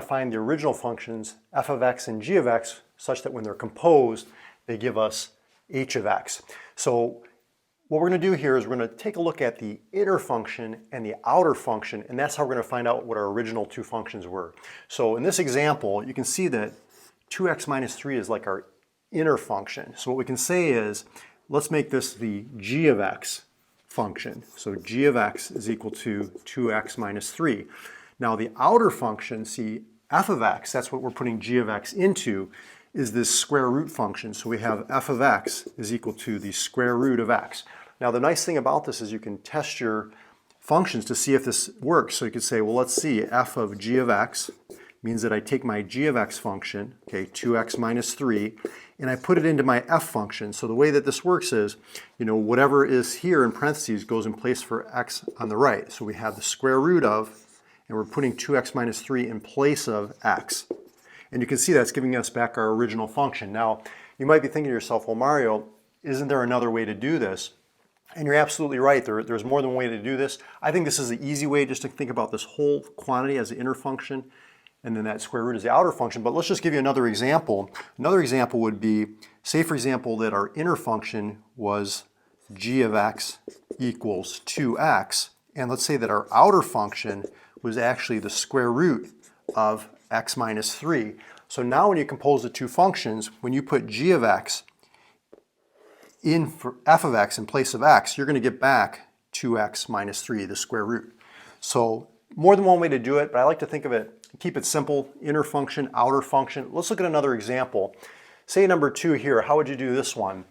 to find the original functions f of x and g of x such that when they're composed, they give us h of x. So what we're going to do here is we're going to take a look at the inner function and the outer function, and that's how we're going to find out what our original two functions were. So in this example, you can see that 2x minus 3 is like our inner function. So what we can say is, let's make this the g of x function. So g of x is equal to 2x minus 3. Now the outer function, see, f of x, that's what we're putting g of x into, is this square root function. So we have f of x is equal to the square root of x. Now the nice thing about this is you can test your functions to see if this works. So you could say, well, let's see, f of g of x means that I take my g of x function, okay, 2x minus 3, and I put it into my f function. So the way that this works is, whatever is here in parentheses goes in place for x on the right. So we have the square root of, and we're putting 2x minus 3 in place of x. And you can see that's giving us back our original function. Now, you might be thinking to yourself, well, Mario, isn't there another way to do this? And you're absolutely right. There's more than one way to do this. I think this is the easy way, just to think about this whole quantity as the inner function, and then that square root is the outer function. But let's just give you another example. Another example would be, say for example, that our inner function was g of x equals 2x. And let's say that our outer function was actually the square root of x minus 3. So now when you compose the two functions, when you put g of x in for f of x in place of x, you're going to get back 2x minus 3, the square root. So more than one way to do it, but I like to think of it, keep it simple, inner function, outer function. Let's look at another example. Say number 2 here, how would you do this one?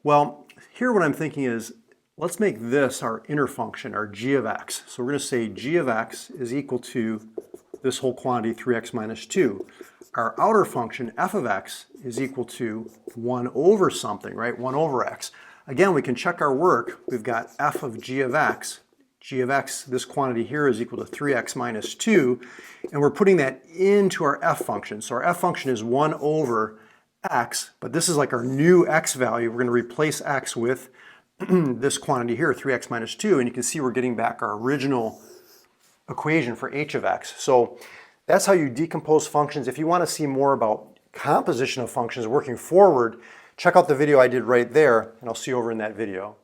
Well, here what I'm thinking is, let's make this our inner function, our g of x. So we're going to say g of x is equal to this whole quantity, 3x minus 2. Our outer function, f of x, is equal to 1 over something, right? 1 over x. Again, we can check our work. We've got f of g of x. G of x, this quantity here, is equal to 3x minus 2. And we're putting that into our f function. So our f function is 1 over x, but this is like our new x value. We're going to replace x with this quantity here, 3x minus 2. And you can see we're getting back our original equation for h of x. So that's how you decompose functions. If you want to see more about composition of functions working forward, check out the video I did right there, and I'll see you over in that video.